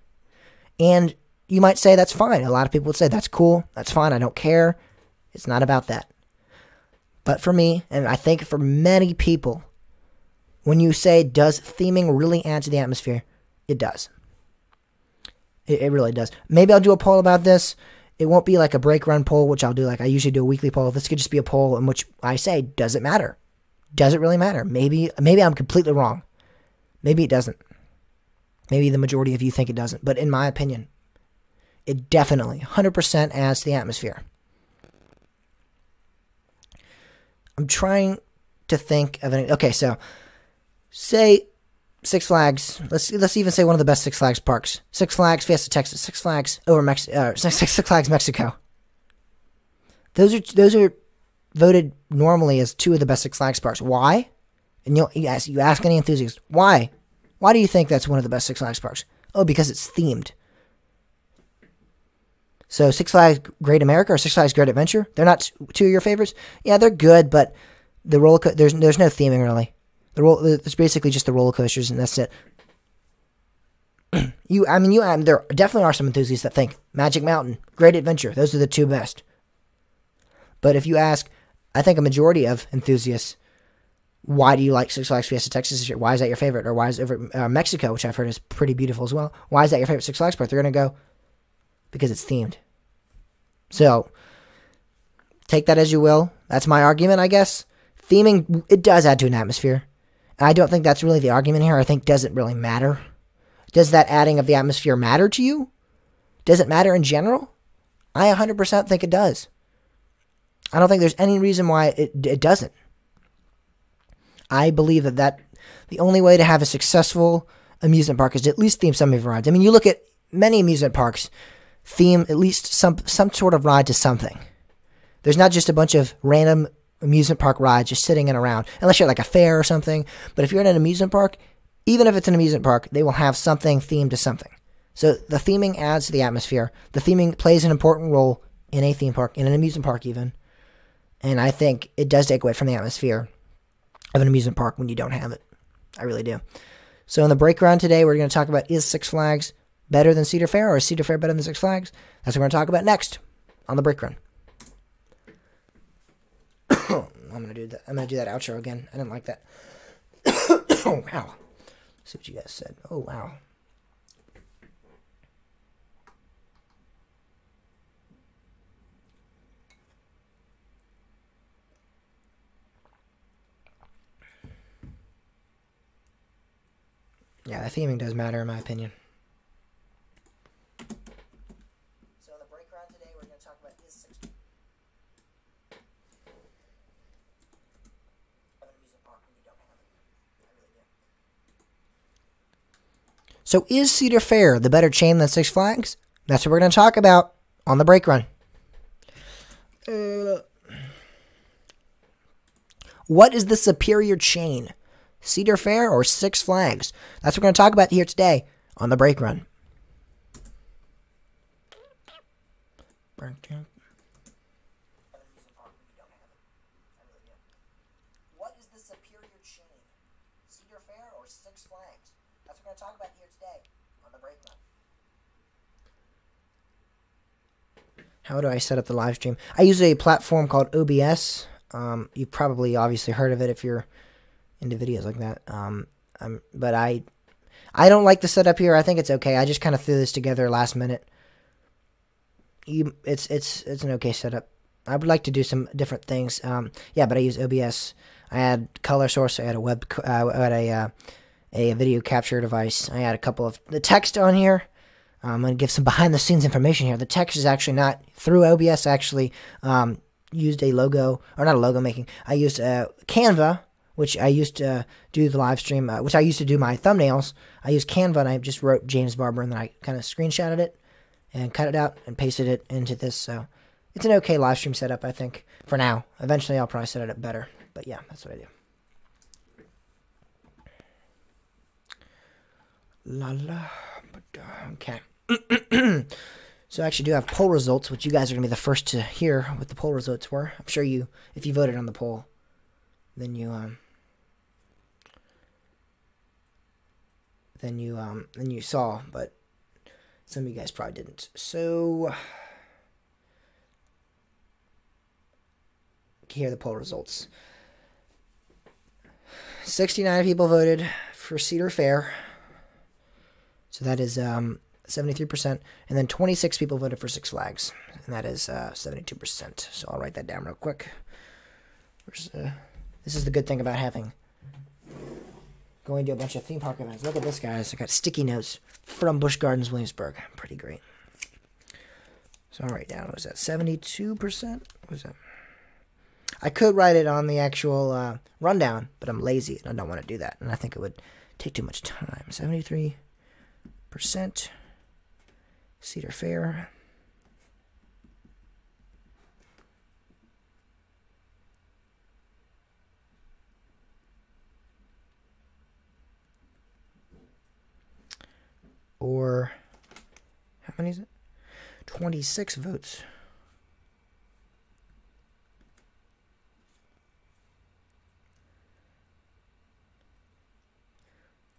And you might say that's fine. A lot of people would say that's cool. That's fine. I don't care. It's not about that. But for me, and I think for many people, when you say, does theming really add to the atmosphere? It does. It really does. Maybe I'll do a poll about this. It won't be like a break run poll, which I'll do like I usually do a weekly poll. This could just be a poll in which I say, does it matter? Does it really matter? Maybe I'm completely wrong. Maybe it doesn't. Maybe the majority of you think it doesn't. But in my opinion, it definitely 100% adds to the atmosphere. I'm trying to think of an... Okay, so say Six Flags. Let's even say one of the best Six Flags parks. Six Flags Fiesta Texas. Six Flags Six Flags Mexico. Those are voted normally as two of the best Six Flags parks. Why? And you ask any enthusiast, why? Why do you think that's one of the best Six Flags parks? Oh, because it's themed. So Six Flags Great America or Six Flags Great Adventure, they're not two of your favorites? Yeah, they're good, but there's no theming really. It's basically just the roller coasters, and that's it. There definitely are some enthusiasts that think Magic Mountain, Great Adventure, those are the two best. But if you ask, I think a majority of enthusiasts, why do you like Six Flags Fiesta Texas this year? Why is that your favorite? Or why is Mexico, which I've heard is pretty beautiful as well, why is that your favorite Six Flags park? They're going to go, because it's themed. So, take that as you will. That's my argument, I guess. Theming, it does add to an atmosphere. And I don't think that's really the argument here. I think, does it really matter? Does that adding of the atmosphere matter to you? Does it matter in general? I 100% think it does. I don't think there's any reason why it doesn't. I believe that the only way to have a successful amusement park is to at least theme some of your rides. I mean, you look at many amusement parks, theme at least some sort of ride to something. There's not just a bunch of random amusement park rides just sitting in around, unless you're like a fair or something. But if you're in an amusement park, even if it's an amusement park, they will have something themed to something. So the theming adds to the atmosphere. The theming plays an important role in a theme park, in an amusement park even. And I think it does take away from the atmosphere of an amusement park when you don't have it. I really do. So in the break round today, we're going to talk about, is Six Flags better than Cedar Fair, or is Cedar Fair better than Six Flags? That's what we're going to talk about next on the break run. I'm going to do that outro again. I didn't like that. Oh, wow. See what you guys said. Oh, wow. Yeah, the theming does matter in my opinion. So in the break round today, we're going to talk about is Six. So is Cedar Fair the better chain than Six Flags? That's what we're going to talk about on the break run. What is the superior chain? Cedar Fair or Six Flags? That's what we're going to talk about here today on the break run. What is the superior chain? Cedar Fair or Six Flags? That's what we're going to talk about here today on the break run. How do I set up the live stream? I use a platform called OBS. You probably obviously heard of it if you're into videos like that. But I don't like the setup here. I think it's okay. I just kind of threw this together last minute. It's an okay setup. I would like to do some different things. Yeah, but I use OBS. I had color source. I had a video capture device. I had a couple of the text on here. I'm going to give some behind the scenes information here. The text is actually not through OBS. I actually used a logo, or not a logo making. I used Canva, which I used to do the live stream, which I used to do my thumbnails. I used Canva and I just wrote James Barber and then I kind of screenshotted it and cut it out and pasted it into this. So it's an okay live stream setup, I think, for now. Eventually I'll probably set it up better. But yeah, that's what I do. Okay. So I actually do have poll results, which you guys are going to be the first to hear what the poll results were. I'm sure if you voted on the poll, then you saw, but some of you guys probably didn't. So here are the poll results. 69 people voted for Cedar Fair. So that is 73%. And then 26 people voted for Six Flags. And that is 72%. So I'll write that down real quick. This is the good thing about going to a bunch of theme park events. Look at this, guys. I got sticky notes from Busch Gardens, Williamsburg. Pretty great. So I'll write down, what was that, 72%? What was that? I could write it on the actual rundown, but I'm lazy and I don't want to do that. And I think it would take too much time. 73%. Cedar Fair. Or, how many is it? 26 votes.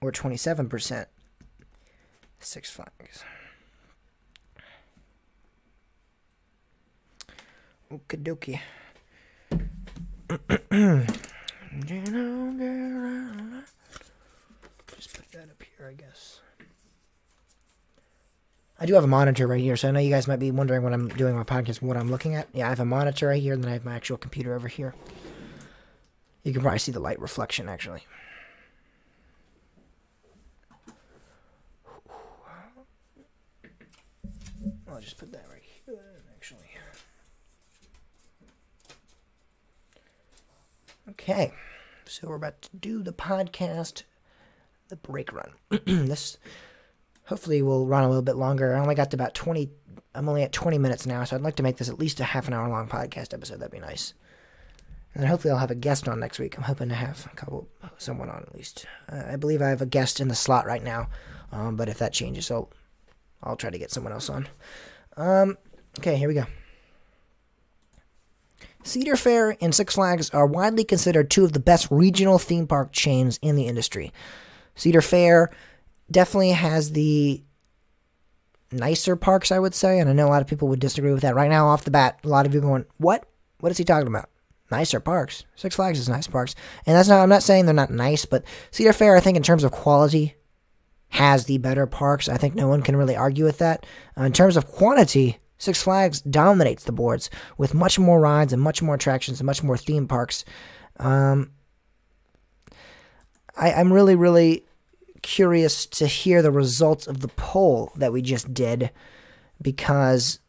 Or 27%. Six Flags. Okie dokie. Just put that up here, I guess. I do have a monitor right here, so I know you guys might be wondering when I'm doing my podcast what I'm looking at. Yeah, I have a monitor right here, and then I have my actual computer over here. You can probably see the light reflection, actually. I'll just put that right here, actually. Okay, so we're about to do the podcast, the break run. This hopefully will run a little bit longer. I only got to about 20. I'm only at 20 minutes now, so I'd like to make this at least a half an hour long podcast episode. That'd be nice. And then hopefully I'll have a guest on next week. I'm hoping to have someone on at least. I believe I have a guest in the slot right now, but if that changes, I'll try to get someone else on. Okay, here we go. Cedar Fair and Six Flags are widely considered two of the best regional theme park chains in the industry. Cedar Fair definitely has the nicer parks, I would say, and I know a lot of people would disagree with that. Right now, off the bat, a lot of you are going, what? What is he talking about? Nicer parks. Six Flags is nice parks. And I'm not saying they're not nice, but Cedar Fair, I think in terms of quality, has the better parks. I think no one can really argue with that. In terms of quantity, Six Flags dominates the boards with much more rides and much more attractions and much more theme parks. I'm really, really curious to hear the results of the poll that we just did, because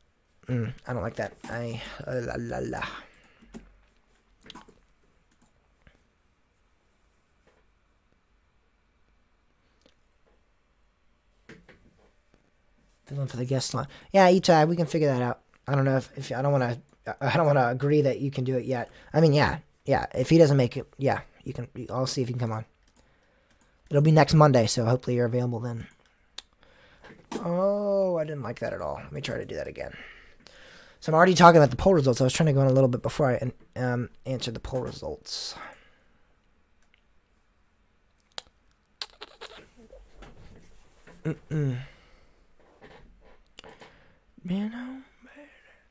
I don't like that. La, la, la. Filling for the guest slot. Yeah, Itai, we can figure that out. I don't know if I don't want to agree that you can do it yet. I mean, yeah. If he doesn't make it, yeah, you can. I'll see if you can come on. It'll be next Monday, so hopefully you're available then. Oh, I didn't like that at all. Let me try to do that again. So I'm already talking about the poll results. I was trying to go in a little bit before I answer the poll results.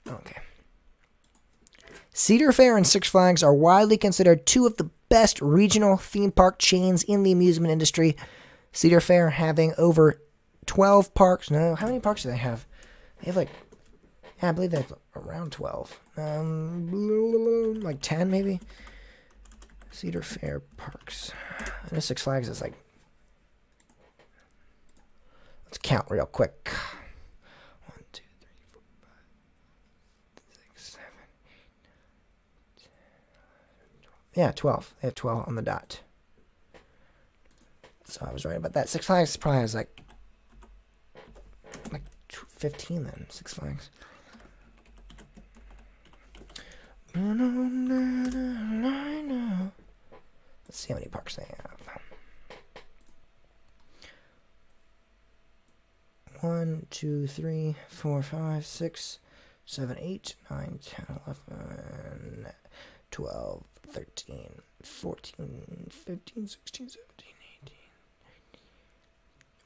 Okay. Cedar Fair and Six Flags are widely considered two of the best regional theme park chains in the amusement industry. Cedar Fair having over 12 parks. No, how many parks do they have? They have I believe they have around 12. Like 10 maybe? Cedar Fair parks. I know Six Flags is let's count real quick. 1, 2, 3, 4, 5, 6, 7, 8, 9, 10, 11, 12. Yeah, 12. They have 12 on the dot. So I was right about that. Six Flags probably has like 15 then. Six Flags. Let's see how many parks they have. 1, 2, 3, 4, 5, 6, 7, 8, 9, 10, 11, 12, 13, 14, 15, 16, 17, 18.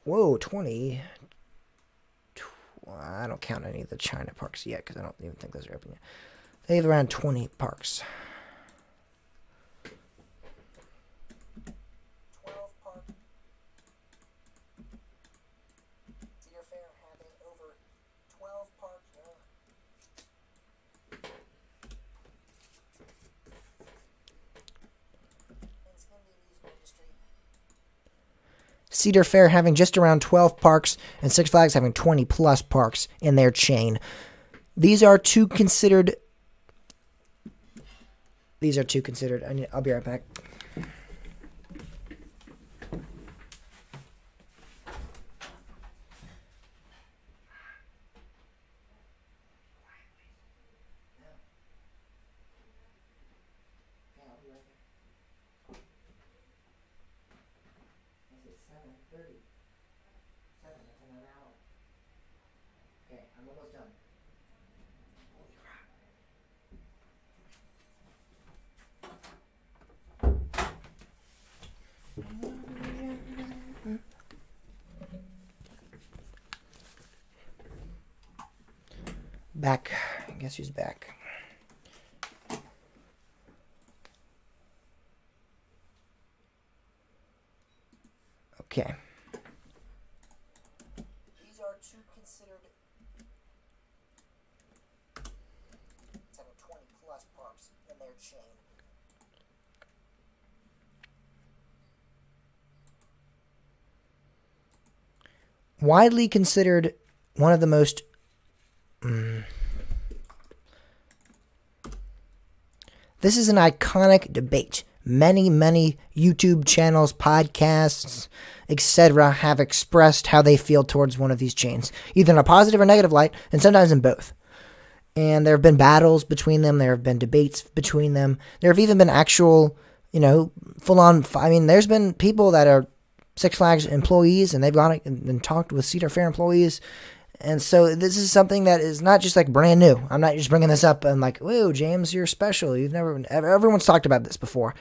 Whoa, 20. I don't count any of the China parks yet because I don't even think those are open yet. They have around 20 parks. 12 parks. Cedar Fair having over 12 parks. Cedar Fair having just around 12 parks, and Six Flags having 20 plus parks in their chain. These are two considered. I'll be right back. Back. I guess who's back? Okay. These are two considered 20 plus parks in their chain. Widely considered one of the most This is an iconic debate. Many YouTube channels, podcasts, etc. have expressed how they feel towards one of these chains, either in a positive or negative light, and sometimes in both. And there have been battles between them. There have been debates between them. There have even been actual, full-on. I mean, there's been people that are Six Flags employees, and they've gone and talked with Cedar Fair employees. And so this is something that is not just brand new. I'm not just bringing this up and whoa, James, you're special. Everyone's talked about this before.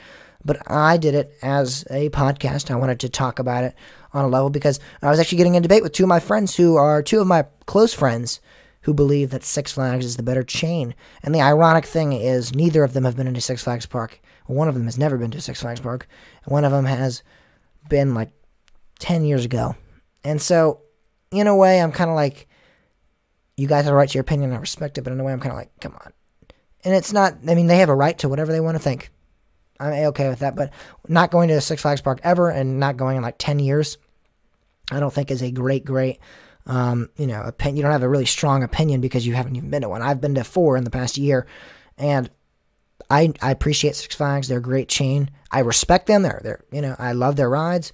But I did it as a podcast. I wanted to talk about it on a level because I was actually getting in a debate with two of my friends who are two of my close friends who believe that Six Flags is the better chain. And the ironic thing is neither of them have been into Six Flags Park. One of them has never been to Six Flags Park. And one of them has been 10 years ago. And so, in a way, I'm kind of you guys have a right to your opinion, I respect it, but in a way, I'm kind of come on. And it's not, they have a right to whatever they want to think. I'm okay with that, but not going to Six Flags Park ever and not going in 10 years, I don't think is a great, opinion. You don't have a really strong opinion because you haven't even been to one. I've been to 4 in the past year, and I appreciate Six Flags. They're a great chain. I respect them. I love their rides.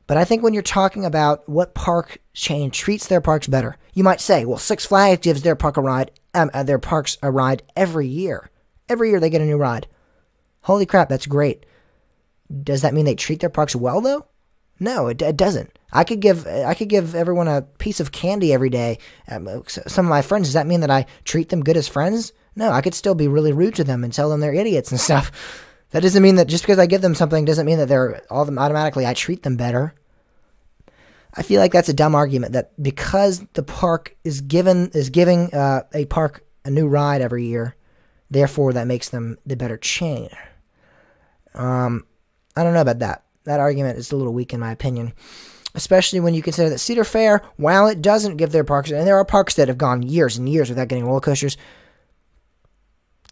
But I think when you're talking about what park chain treats their parks better, you might say, well, Six Flags gives their parks a ride every year. Every year they get a new ride. Holy crap, that's great. Does that mean they treat their parks well, though? No, it doesn't. I could give everyone a piece of candy every day. Some of my friends, does that mean that I treat them good as friends? No, I could still be really rude to them and tell them they're idiots and stuff. That doesn't mean that just because I give them something doesn't mean that they're all of them automatically I treat them better. I feel like that's a dumb argument that because the park is giving a park a new ride every year, therefore that makes them the better chain. I don't know about that. That argument is a little weak in my opinion, especially when you consider that Cedar Fair, while it doesn't give their parks, and there are parks that have gone years and years without getting roller coasters,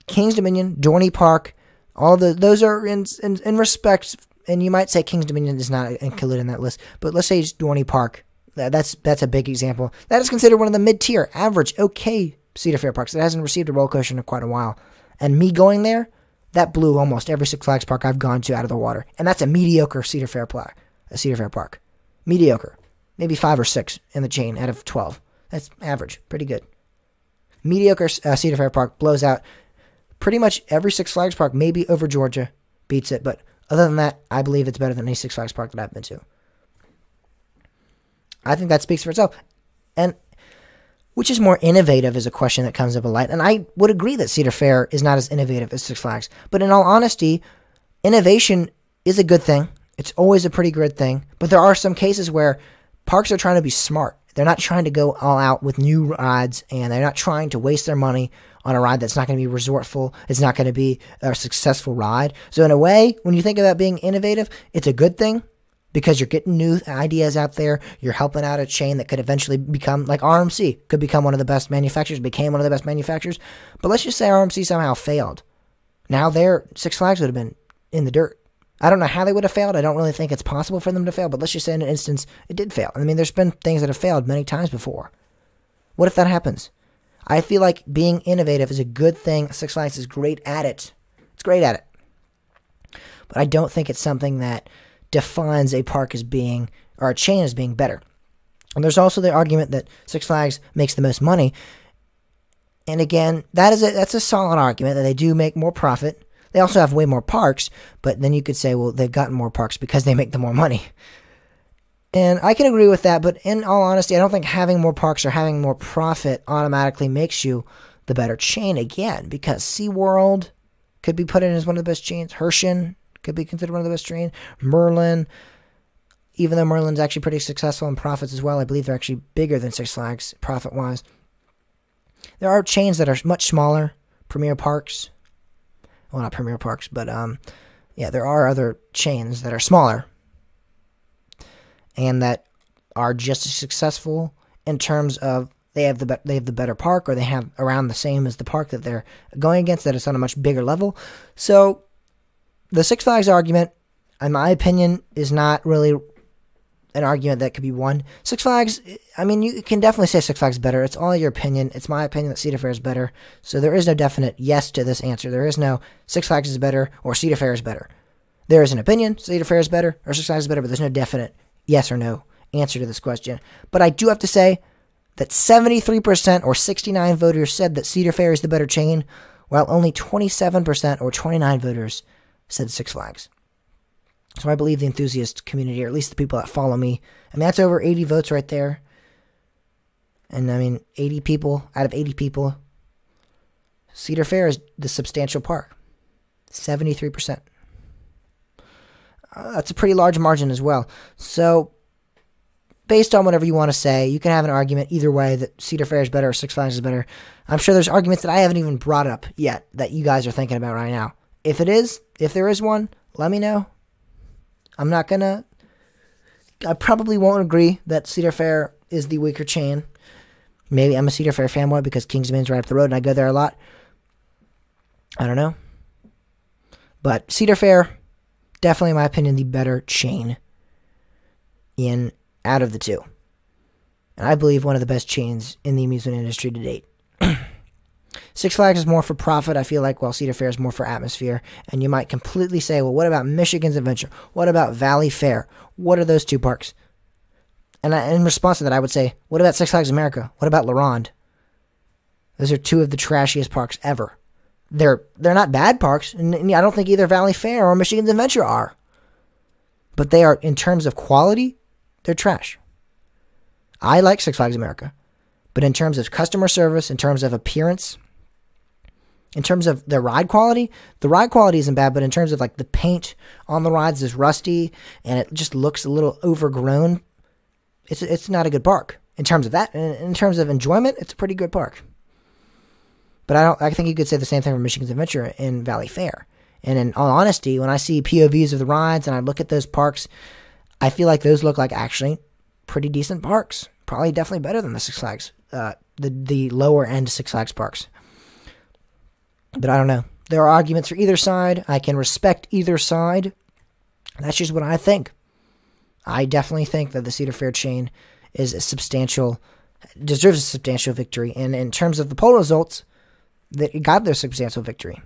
Kings Dominion, Dorney Park, those are in respect, and you might say Kings Dominion is not included in that list, but let's say it's Dorney Park. That's a big example. That is considered one of the mid-tier, average, okay Cedar Fair parks. It hasn't received a roller coaster in quite a while. And me going there, that blew almost every Six Flags park I've gone to out of the water. And that's a mediocre Cedar Fair park. Mediocre. Maybe 5 or 6 in the chain out of 12. That's average. Pretty good. Mediocre Cedar Fair park blows out pretty much every Six Flags park, maybe over Georgia, beats it. But other than that, I believe it's better than any Six Flags park that I've been to. I think that speaks for itself. And which is more innovative is a question that comes up a lot. And I would agree that Cedar Fair is not as innovative as Six Flags. But in all honesty, innovation is a good thing. It's always a pretty good thing. But there are some cases where parks are trying to be smart. They're not trying to go all out with new rides, and they're not trying to waste their money on a ride that's not going to be resortful. It's not going to be a successful ride. So in a way, when you think about being innovative, it's a good thing because you're getting new ideas out there. You're helping out a chain that could eventually become, like RMC, could become one of the best manufacturers, became one of the best manufacturers. But let's just say RMC somehow failed. Now their Six Flags would have been in the dirt. I don't know how they would have failed. I don't really think it's possible for them to fail, but let's just say in an instance it did fail. I mean, there's been things that have failed many times before. What if that happens? I feel like being innovative is a good thing. Six Flags is great at it. It's great at it. But I don't think it's something that defines a park as being, or a chain as being better. And there's also the argument that Six Flags makes the most money. And again, that's a solid argument that they do make more profit. They also have way more parks, but then you could say, well, they've gotten more parks because they make the more money. And I can agree with that, but in all honesty, I don't think having more parks or having more profit automatically makes you the better chain again, because SeaWorld could be put in as one of the best chains. Herschend could be considered one of the best chains. Merlin, even though Merlin's actually pretty successful in profits as well, I believe they're actually bigger than Six Flags profit-wise. There are chains that are much smaller, Premier Parks. Well, not Premier Parks, but there are other chains that are smaller and that are just as successful in terms of they have the better park, or they have around the same as the park that they're going against, that it's on a much bigger level. So the Six Flags argument, in my opinion, is not really an argument that could be won. Six Flags, I mean, you can definitely say Six Flags is better. It's all your opinion. It's my opinion that Cedar Fair is better. So there is no definite yes to this answer. There is no Six Flags is better or Cedar Fair is better. There is an opinion, Cedar Fair is better or Six Flags is better, but there's no definite yes or no answer to this question. But I do have to say that 73% or 69 voters said that Cedar Fair is the better chain, while only 27% or 29 voters said Six Flags. So I believe the enthusiast community, or at least the people that follow me, I mean, that's over 80 votes right there. And I mean, 80 people out of 80 people, Cedar Fair is the substantial park. 73%. That's a pretty large margin as well. So based on whatever you want to say, you can have an argument either way that Cedar Fair is better or Six Flags is better. I'm sure there's arguments that I haven't even brought up yet that you guys are thinking about right now. If there is one, let me know. I probably won't agree that Cedar Fair is the weaker chain. Maybe I'm a Cedar Fair fanboy because Kings Dominion's right up the road and I go there a lot. I don't know. But Cedar Fair, definitely in my opinion, the better chain in out of the two. And I believe one of the best chains in the amusement industry to date. Six Flags is more for profit, I feel like, while Cedar Fair is more for atmosphere. And you might completely say, well, what about Michigan's Adventure? What about Valley Fair? What are those two parks? And in response to that, I would say, what about Six Flags America? What about La Ronde? Those are two of the trashiest parks ever. They're not bad parks, and I don't think either Valley Fair or Michigan's Adventure are. But they are, in terms of quality, they're trash. I like Six Flags America. But in terms of customer service, in terms of appearance, in terms of the ride quality isn't bad, but in terms of like the paint on the rides is rusty and it just looks a little overgrown, it's not a good park. In terms of that, in terms of enjoyment, it's a pretty good park. But I think you could say the same thing for Michigan's Adventure in Valley Fair. And in all honesty, when I see POVs of the rides and I look at those parks, I feel like those look like actually pretty decent parks. Probably definitely better than the Six Flags, the lower end Six Flags parks. But I don't know. There are arguments for either side. I can respect either side. That's just what I think. I definitely think that the Cedar Fair chain is deserves a substantial victory. And in terms of the poll results, that got their substantial victory.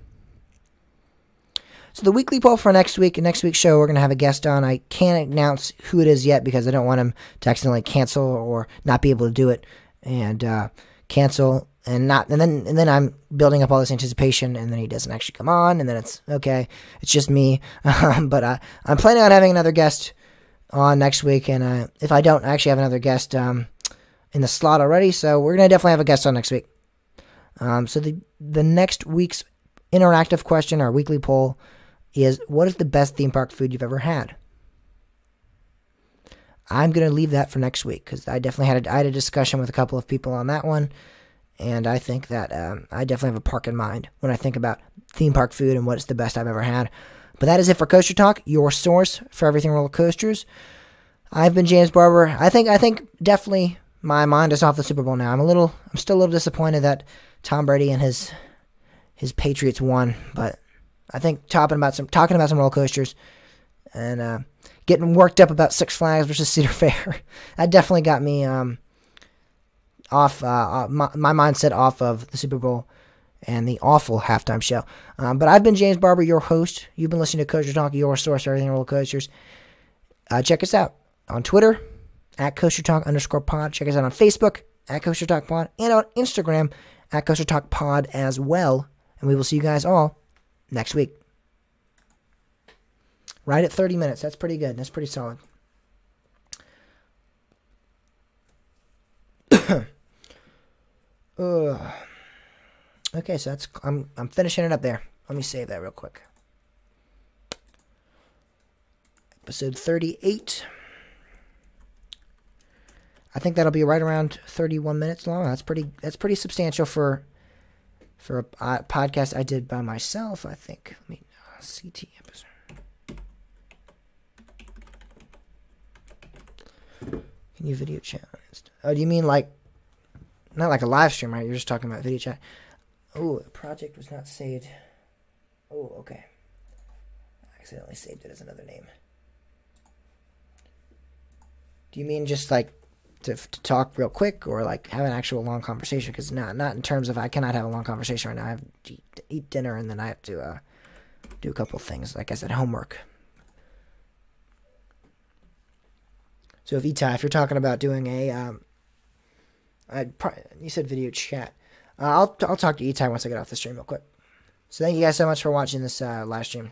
So the weekly poll for next week's show, we're going to have a guest on. I can't announce who it is yet because I don't want him to accidentally cancel or not be able to do it and cancel and then I'm building up all this anticipation and then he doesn't actually come on and then it's okay. It's just me. But I'm planning on having another guest on next week, and if I don't, I actually have another guest in the slot already. So we're going to definitely have a guest on next week. So the next week's interactive question, our weekly poll, is what is the best theme park food you've ever had? I'm going to leave that for next week because I definitely had a discussion with a couple of people on that one, and I think that I definitely have a park in mind when I think about theme park food and what's the best I've ever had. But that is it for Coaster Talk, your source for everything roller coasters. I've been James Barber. I think definitely my mind is off the Super Bowl now. I'm still a little disappointed that Tom Brady and his Patriots won, but I think talking about some roller coasters and getting worked up about Six Flags versus Cedar Fair, that definitely got me off my mindset off of the Super Bowl and the awful halftime show. But I've been James Barber, your host. You've been listening to Coaster Talk, your source for everything roller coasters. Check us out on Twitter at Coaster Talk _pod. Check us out on Facebook at Coaster Talk Pod and on Instagram at Coaster Talk Pod as well. And we will see you guys all next week. Right at 30 minutes. That's pretty good. That's pretty solid. Okay, so I'm finishing it up there. Let me save that real quick. Episode 38. I think that'll be right around 31 minutes long. That's pretty substantial for a podcast I did by myself, I think. Let me CT episode. Can you video chat? Oh, do you mean like not like a live stream, right? You're just talking about video chat. Oh, the project was not saved. Oh, okay. I accidentally saved it as another name. Do you mean just like to talk real quick or like have an actual long conversation? Because not in terms of I cannot have a long conversation right now. I have to eat dinner and then I have to do a couple things. Like I said, homework. So if you're talking about doing a, you said video chat. I'll talk to Itai once I get off the stream real quick. So thank you guys so much for watching this live stream.